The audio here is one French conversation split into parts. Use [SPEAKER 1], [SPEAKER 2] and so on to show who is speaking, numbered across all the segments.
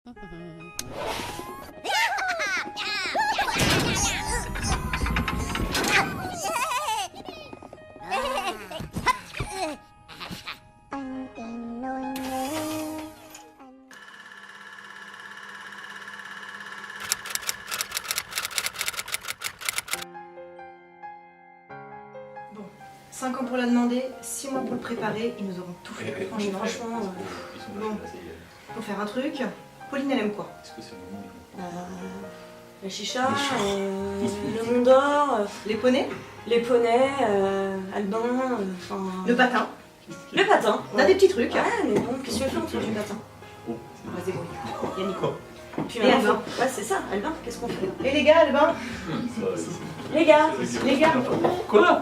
[SPEAKER 1] Bon, 5 ans pour la demander, 6 mois pour le préparer, ils nous auront tout fait. Franchement, bon, pour faire un truc, Pauline elle aime quoi?
[SPEAKER 2] La chicha, le Mont d'Or,
[SPEAKER 1] Les poneys,
[SPEAKER 2] Albin, enfin...
[SPEAKER 1] le patin.
[SPEAKER 2] Le patin.
[SPEAKER 1] On a des petits trucs.
[SPEAKER 2] Ouais, mais bon, qu'est-ce que tu veux faire autour du patin?
[SPEAKER 1] On va se débrouiller. Il y a Nico.
[SPEAKER 2] Puis
[SPEAKER 1] Et Albin.
[SPEAKER 2] Ouais, c'est ça, Albin, qu'est-ce qu'on fait?
[SPEAKER 1] Et les gars, Albin,
[SPEAKER 2] Les gars,
[SPEAKER 3] Quoi?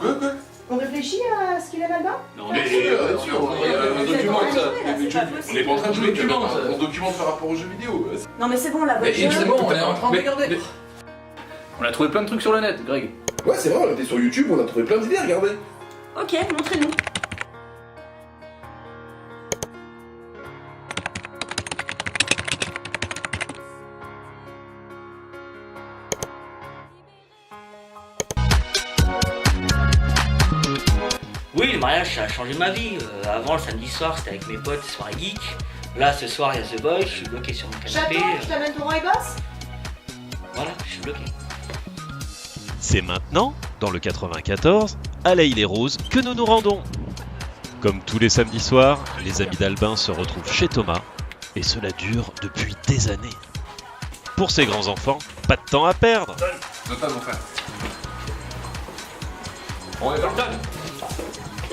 [SPEAKER 1] on réfléchit à ce qu'il aime Albin?
[SPEAKER 3] Non, mais sûr, on documente ça. On n'est pas en train de jouer, on documente par rapport aux jeux vidéo.
[SPEAKER 2] Non mais c'est bon, la
[SPEAKER 4] Mais
[SPEAKER 2] voiture...
[SPEAKER 4] c'est bon, on est en train de regarder. On a trouvé plein de trucs sur le net, Greg.
[SPEAKER 3] Ouais, c'est vrai, on était sur YouTube, on a trouvé plein d'idées, regardez.
[SPEAKER 2] Ok, montrez-nous.
[SPEAKER 5] Oui, le mariage, ça a changé ma vie. Avant, le samedi soir, c'était avec mes potes, soirée geek. Là, ce soir, il y a The Boys, je suis bloqué sur mon canapé.
[SPEAKER 1] J'attends, je t'amène ton Roy Boss?
[SPEAKER 5] Voilà, je suis bloqué.
[SPEAKER 6] C'est maintenant, dans le 94, à l'Île-et-Rose, que nous nous rendons. Comme tous les samedis soirs, les amis d'Albin se retrouvent chez Thomas, et cela dure depuis des années. Pour ces grands enfants, pas de temps à perdre.
[SPEAKER 3] Zoltan, mon frère.
[SPEAKER 4] On est Zoltan.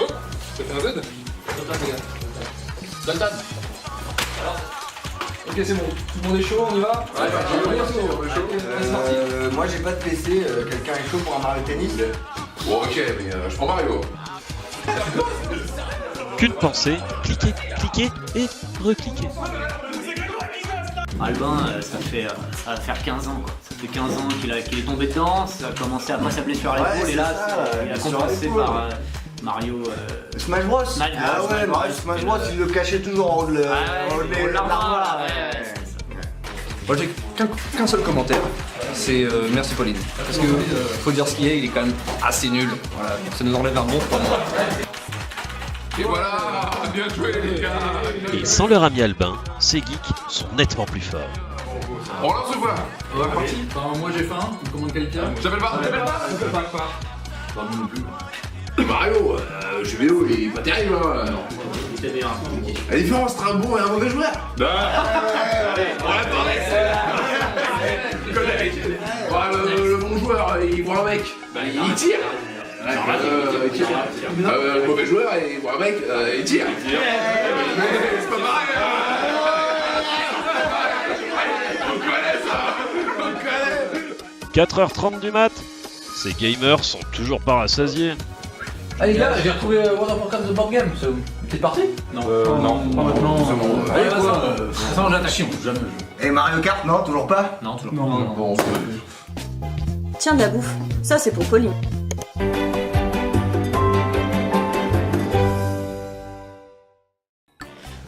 [SPEAKER 3] Oh, ça fait un Z?
[SPEAKER 4] Zoltan, les gars. Zoltan. Alors, ok, c'est bon. Tout le monde est chaud, on y va?
[SPEAKER 7] Moi j'ai pas de PC, quelqu'un est chaud pour un Mario Tennis?
[SPEAKER 3] Bon, ok, mais je prends Mario.
[SPEAKER 6] Qu'une pensée, cliquez, cliquez et recliquez.
[SPEAKER 5] Albin, ça va faire 15 ans, quoi. Ça fait 15 ans qu'il est tombé dedans, ça a commencé après sa blessure à l'épaule,
[SPEAKER 7] Ouais,
[SPEAKER 5] et là,
[SPEAKER 7] c'est ça,
[SPEAKER 5] il a
[SPEAKER 7] sur
[SPEAKER 5] compensé
[SPEAKER 7] l'épaule.
[SPEAKER 5] par Mario...
[SPEAKER 7] Smash Bros?
[SPEAKER 5] Smash Bros,
[SPEAKER 7] Ah ouais,
[SPEAKER 5] Smash Bros.
[SPEAKER 7] Mario Smash Bros, il le cachait toujours en haut de l'armoire.
[SPEAKER 4] Moi j'ai qu'un seul commentaire, c'est merci Pauline. Parce que faut dire ce qu'il est, il est quand même assez nul. Voilà, donc ça nous enlève un bon point.
[SPEAKER 3] Et voilà, bien joué les gars.
[SPEAKER 6] Et sans leur ami Albin, ces geeks sont nettement plus forts.
[SPEAKER 3] On lance ou quoi?
[SPEAKER 4] On est parti. Enfin, moi j'ai faim, on commande quelqu'un.
[SPEAKER 3] J'appelle pas, t'appelles pas?
[SPEAKER 4] On peut pas quoi. Pas moi non plus.
[SPEAKER 3] Mario, jeu vidéo, il est pas terrible hein. La différence entre un bon et un mauvais joueur. On l'attendait le bon joueur, il voit un mec, il tire. Il tire. Le mauvais joueur, il voit un mec, il tire. C'est pas pareil.
[SPEAKER 6] 4h30 du mat, ces gamers sont toujours pas rassasiés.
[SPEAKER 4] Ah les gars, j'ai retrouvé World of Warcraft The Board Game. T'es parti? Non. Non, pas maintenant. Allez, vas-y. Sans attention, jamais.
[SPEAKER 7] Et Mario Kart, non, toujours pas?
[SPEAKER 4] Non, toujours pas. Non.
[SPEAKER 2] Tiens, de la bouffe. Ça, c'est pour Pauline.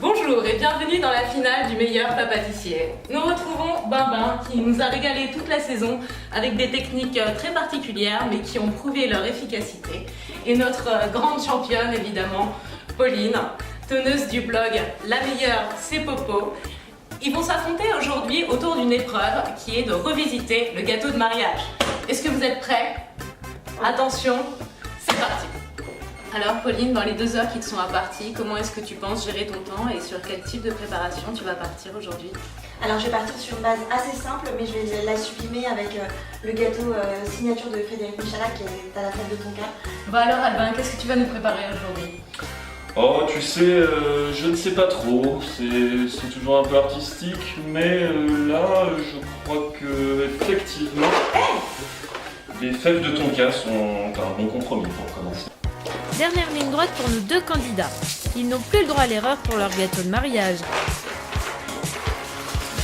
[SPEAKER 8] Bonjour et bienvenue dans la finale du meilleur plat pâtissier. Nous retrouvons Bimbin qui nous a régalé toute la saison avec des techniques très particulières mais qui ont prouvé leur efficacité. Et notre grande championne évidemment, Pauline, tonneuse du blog La meilleure c'est Popo. Ils vont s'affronter aujourd'hui autour d'une épreuve qui est de revisiter le gâteau de mariage. Est-ce que vous êtes prêts? Attention, c'est parti! Alors Pauline, dans les 2 heures qui te sont imparties, comment est-ce que tu penses gérer ton temps et sur quel type de préparation tu vas partir aujourd'hui?
[SPEAKER 2] Alors je vais partir sur une base assez simple, mais je vais la sublimer avec le gâteau signature de Frédéric Michalak qui est à la fête de ton cas.
[SPEAKER 8] Bon alors Albin, qu'est-ce que tu vas nous préparer aujourd'hui?
[SPEAKER 9] Oh, tu sais, je ne sais pas trop, c'est toujours un peu artistique, mais là, je crois que effectivement, les fèves de tonka sont un bon compromis pour commencer.
[SPEAKER 10] Dernière ligne droite pour nos 2 candidats. Ils n'ont plus le droit à l'erreur pour leur gâteau de mariage.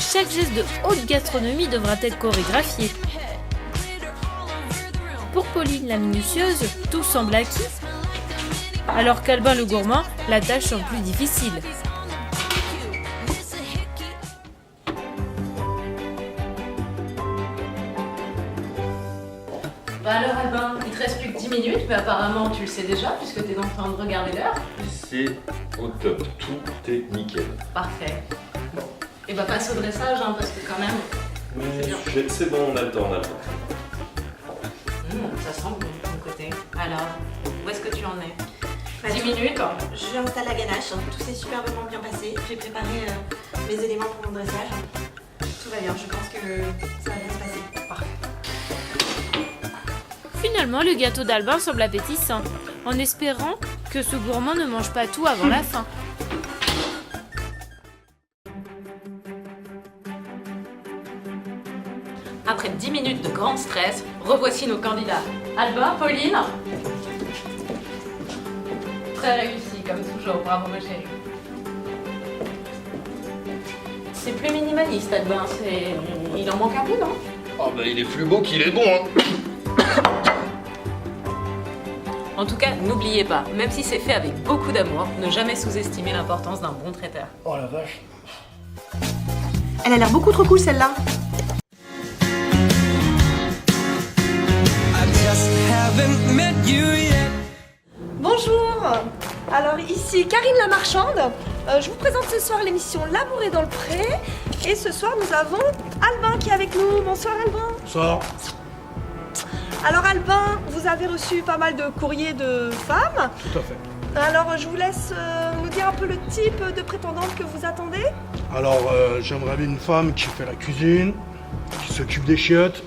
[SPEAKER 10] Chaque geste de haute gastronomie devra être chorégraphié. Pour Pauline la minutieuse, tout semble acquis. Alors qu'Albin le gourmand, la tâche semble plus difficile.
[SPEAKER 8] Bah alors Albin, il te reste plus que 10 minutes, mais apparemment tu le sais déjà puisque t'es en train de regarder l'heure.
[SPEAKER 9] Et c'est au top, tout est nickel.
[SPEAKER 8] Parfait. Bon. Et bah passe au dressage hein, parce que quand même...
[SPEAKER 9] C'est bon, on a le temps,
[SPEAKER 8] ça sent bon de ton côté. Alors, où est-ce que tu en es? 10
[SPEAKER 2] 10
[SPEAKER 8] minutes.
[SPEAKER 2] J'installe la ganache, tout s'est superbement bien passé. J'ai préparé mes éléments pour mon dressage. Tout va bien, je pense que ça va bien se passer. Parfait.
[SPEAKER 10] Finalement, le gâteau d'Albin semble appétissant, en espérant que ce gourmand ne mange pas tout avant la fin.
[SPEAKER 8] Après 10 minutes de grand stress, revoici nos candidats. Albin, Pauline. Très réussi, comme toujours, bravo ma chérie. C'est plus minimaliste, Albin, il en manque un peu, non?
[SPEAKER 4] Oh bah il est plus beau qu'il est bon hein.
[SPEAKER 8] En tout cas, n'oubliez pas, même si c'est fait avec beaucoup d'amour, ne jamais sous-estimer l'importance d'un bon traiteur.
[SPEAKER 4] Oh la vache.
[SPEAKER 1] Elle a l'air beaucoup trop cool celle-là.
[SPEAKER 11] Bonjour. Alors ici Karine la marchande. Je vous présente ce soir l'émission L'amour est dans le pré. Et ce soir nous avons Albin qui est avec nous. Bonsoir Albin.
[SPEAKER 7] Bonsoir.
[SPEAKER 11] Alors Albin, vous avez reçu pas mal de courriers de femmes.
[SPEAKER 7] Tout à fait.
[SPEAKER 11] Alors je vous laisse nous dire un peu le type de prétendante que vous attendez.
[SPEAKER 7] Alors j'aimerais bien une femme qui fait la cuisine, qui s'occupe des chiottes,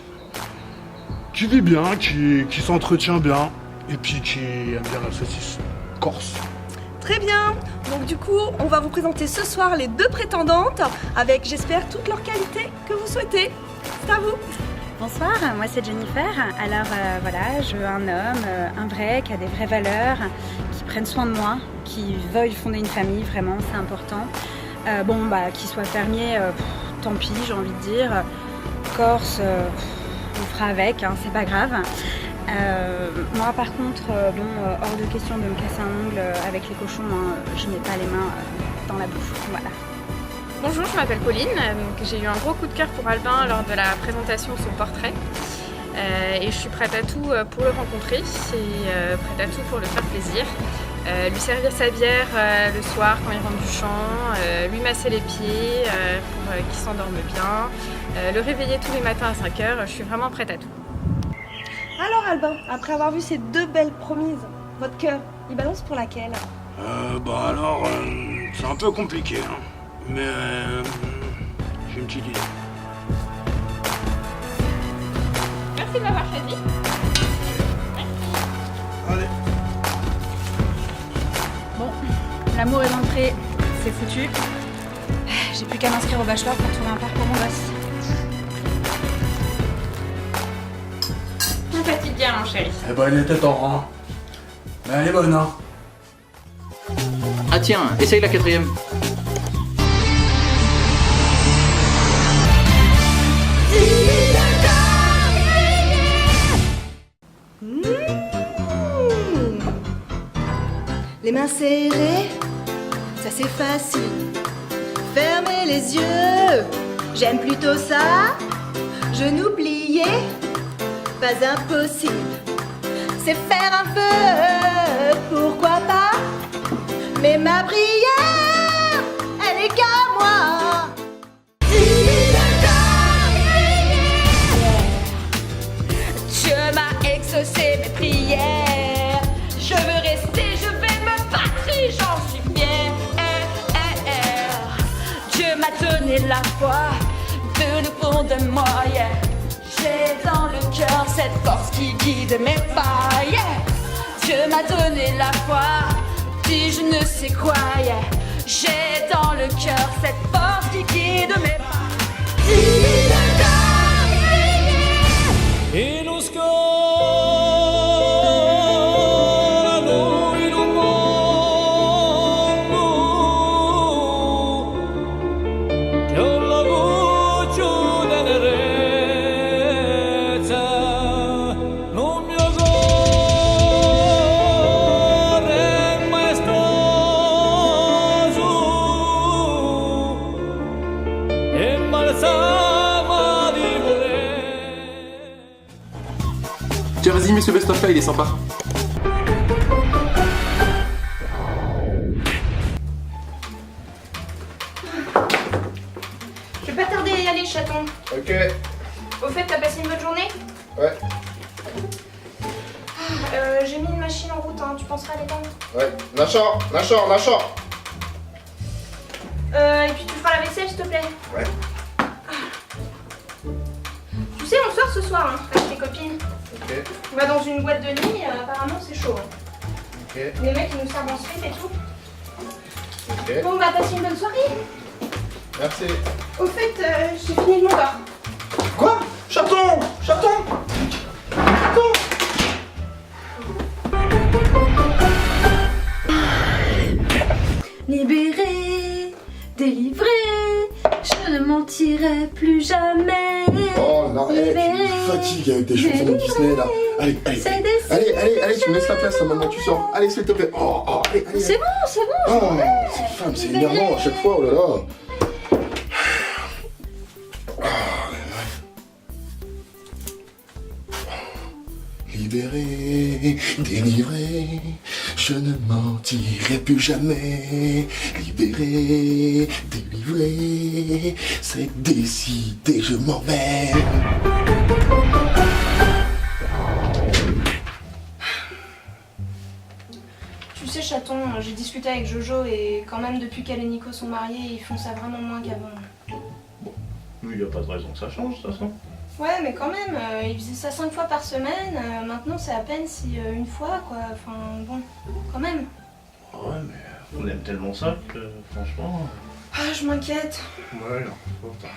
[SPEAKER 7] qui vit bien, qui s'entretient bien, et puis qui aime bien la saucisse corse.
[SPEAKER 11] Très bien. Donc du coup, on va vous présenter ce soir les deux prétendantes avec, j'espère, toutes leurs qualités que vous souhaitez. C'est à vous.
[SPEAKER 12] Bonsoir, moi c'est Jennifer. Alors voilà, je veux un homme, un vrai, qui a des vraies valeurs, qui prenne soin de moi, qui veuille fonder une famille, vraiment, c'est important. Qui soit fermier, tant pis, j'ai envie de dire. Corse, on fera avec, hein, c'est pas grave. Moi par contre, hors de question de me casser un ongle avec les cochons, hein, je mets pas les mains dans la bouffe, voilà.
[SPEAKER 13] Bonjour, je m'appelle Pauline, j'ai eu un gros coup de cœur pour Albin lors de la présentation de son portrait et je suis prête à tout pour le rencontrer et prête à tout pour lui faire plaisir. Lui servir sa bière le soir quand il rentre du champ, lui masser les pieds pour qu'il s'endorme bien, le réveiller tous les matins à 5h, je suis vraiment prête à tout.
[SPEAKER 11] Alors Albin, après avoir vu ces deux belles promises, votre cœur, il balance pour laquelle?
[SPEAKER 7] C'est un peu compliqué, hein. Mais j'ai une petite idée.
[SPEAKER 13] Merci de m'avoir choisi.
[SPEAKER 7] Allez.
[SPEAKER 12] Bon, l'amour est dans le pré, c'est foutu. J'ai plus qu'à m'inscrire au bachelor pour trouver un père pour mon gosse.
[SPEAKER 13] On fatigue bien, mon chéri.
[SPEAKER 7] Eh ben, il était temps, hein. Mais elle est bonne, hein.
[SPEAKER 14] Ah tiens, essaye la quatrième.
[SPEAKER 1] Les mains serrées, ça c'est facile. Fermez les yeux, j'aime plutôt ça. Genoux pliés, pas impossible. C'est faire un feu, pourquoi pas. Mais ma prière, elle est qu'à moi.
[SPEAKER 15] Dieu m'a exaucé mes prières. Je veux rester, je vais me battre et j'en suis fière. Dieu m'a donné la foi de le fond de moi. Yeah. J'ai dans le cœur cette force qui guide mes pas. Yeah. Dieu m'a donné la foi, dis je ne sais quoi. Yeah. J'ai dans le cœur cette force qui guide mes pas.
[SPEAKER 16] E lo scorano in un mondo che ho la voce tenerezza non mi occorre maestoso
[SPEAKER 3] mais ce best-of là, il est sympa.
[SPEAKER 11] Je vais pas tarder à y aller, chaton.
[SPEAKER 3] Ok.
[SPEAKER 11] Au fait, t'as passé une bonne journée?
[SPEAKER 3] Ouais.
[SPEAKER 11] J'ai mis une machine en route, hein. Tu penseras à l'éteindre?
[SPEAKER 3] Ouais. Nachor.
[SPEAKER 11] Et puis tu feras la vaisselle, s'il te plaît.
[SPEAKER 3] Ouais.
[SPEAKER 11] Tu sais, on sort ce soir, hein, avec tes copines.
[SPEAKER 3] Ok.
[SPEAKER 11] On va dans une boîte de nuit, apparemment c'est chaud. Hein.
[SPEAKER 3] Ok.
[SPEAKER 11] Les mecs, ils nous servent en slip et tout.
[SPEAKER 3] Ok.
[SPEAKER 11] Bon, bah passe une bonne soirée.
[SPEAKER 3] Merci.
[SPEAKER 11] Au fait, j'ai fini le moteur.
[SPEAKER 3] Quoi? Chaton!
[SPEAKER 15] Libéré, délivré, je ne mentirai plus jamais.
[SPEAKER 14] Oh non, tu me fatigues avec tes chansons de Disney là. Allez, tu me laisses la place là maintenant, tu sors. Allez, s'il te plaît. Allez.
[SPEAKER 15] C'est bon.
[SPEAKER 14] Oh, cette femme, c'est énervant à chaque fois, oh là là. Libéré, délivré, je ne mentirai plus jamais. Libéré, délivré, c'est décidé, je m'en vais.
[SPEAKER 11] Tu sais, chaton, j'ai discuté avec Jojo et quand même, depuis qu'elle et Nico sont mariés, ils font ça vraiment moins qu'avant.
[SPEAKER 9] Il n'y a pas de raison que ça change, de toute façon.
[SPEAKER 11] Ouais, mais quand même, ils faisaient ça 5 fois par semaine. Maintenant, c'est à peine si une fois, quoi. Enfin, bon, quand même.
[SPEAKER 9] Ouais, mais on aime tellement ça que, franchement...
[SPEAKER 11] Ah, je m'inquiète.
[SPEAKER 9] Ouais, non, pourtant.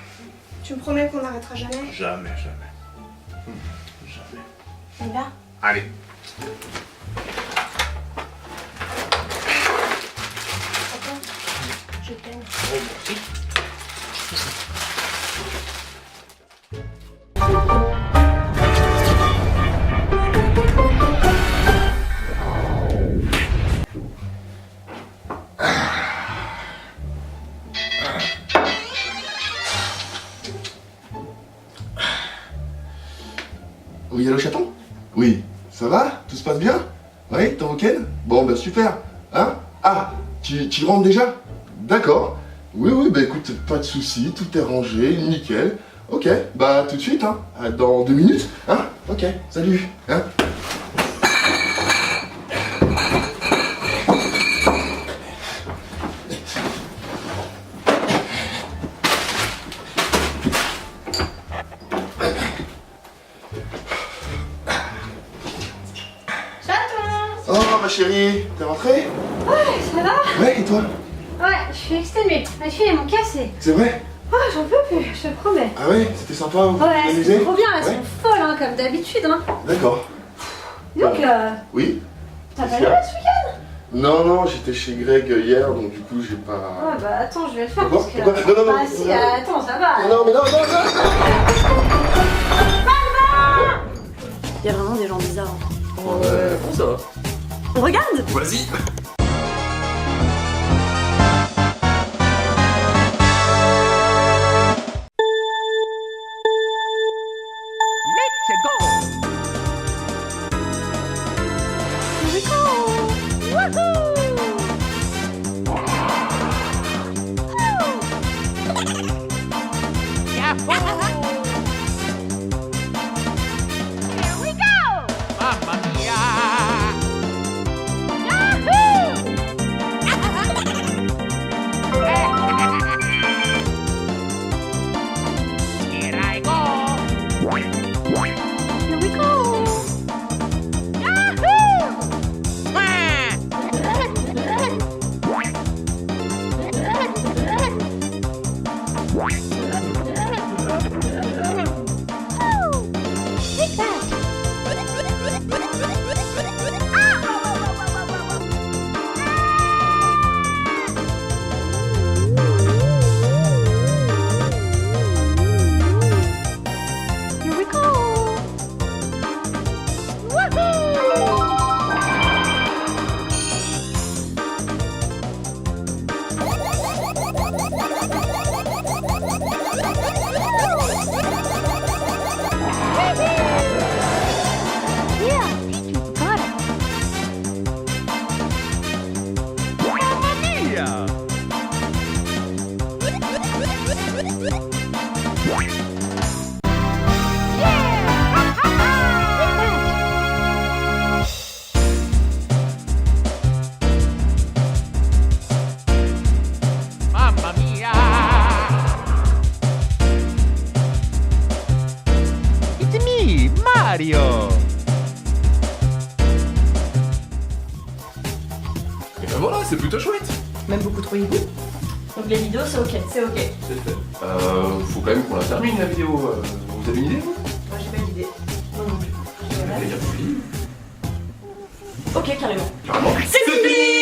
[SPEAKER 11] Tu me promets qu'on n'arrêtera jamais?
[SPEAKER 9] Jamais.
[SPEAKER 11] On y va?
[SPEAKER 9] Allez.
[SPEAKER 11] Attends, je t'aime.
[SPEAKER 9] Oh, merci.
[SPEAKER 14] Oui, allô chaton? Oui, ça va? Tout se passe bien? Oui, ton week-end? Bon, bah super. Hein? Ah, tu rentres déjà? D'accord. Oui, bah écoute, pas de soucis, tout est rangé, nickel. Ok, bah tout de suite, hein? Dans 2 minutes, hein? Ok, salut, hein? Oh ma chérie, t'es rentrée?
[SPEAKER 12] Ouais, ça va?
[SPEAKER 14] Ouais, et toi?
[SPEAKER 12] Ouais, je suis exténuée. Ma cheville est mon cassée.
[SPEAKER 14] C'est vrai?
[SPEAKER 12] Oh, j'en peux plus, je te promets.
[SPEAKER 14] Ah ouais, c'était sympa, vous vous
[SPEAKER 12] Ouais,
[SPEAKER 14] amusez?
[SPEAKER 12] c'est trop bien, elles
[SPEAKER 14] Ouais.
[SPEAKER 12] sont folles, hein, comme d'habitude. Hein.
[SPEAKER 14] D'accord.
[SPEAKER 12] Donc,
[SPEAKER 14] Oui?
[SPEAKER 12] t'as pas l'air ce week-end?
[SPEAKER 14] Non, j'étais chez Greg hier, donc du coup j'ai pas...
[SPEAKER 12] Ouais, bah attends, je vais le faire
[SPEAKER 14] Pourquoi?
[SPEAKER 12] parce que...
[SPEAKER 14] Pourquoi? Non,
[SPEAKER 12] Ah si,
[SPEAKER 14] non.
[SPEAKER 12] attends, ça va.
[SPEAKER 14] Non, mais non.
[SPEAKER 2] Il y a vraiment des gens bizarres.
[SPEAKER 3] Ça va.
[SPEAKER 2] On regarde?
[SPEAKER 3] Vas-y.
[SPEAKER 15] Yeah.
[SPEAKER 17] Mario.
[SPEAKER 3] Et ben voilà, c'est plutôt chouette.
[SPEAKER 1] Même beaucoup trop hibou. Donc les vidéos, c'est ok. C'est ok.
[SPEAKER 3] C'est fait. Faut quand même qu'on la termine la vidéo. Vous avez une idée vous?
[SPEAKER 1] Moi j'ai pas d'idée. Moi non plus.
[SPEAKER 3] Vous allez dire Pauline.
[SPEAKER 1] Ok, carrément.
[SPEAKER 3] Carrément.
[SPEAKER 1] C'est fini.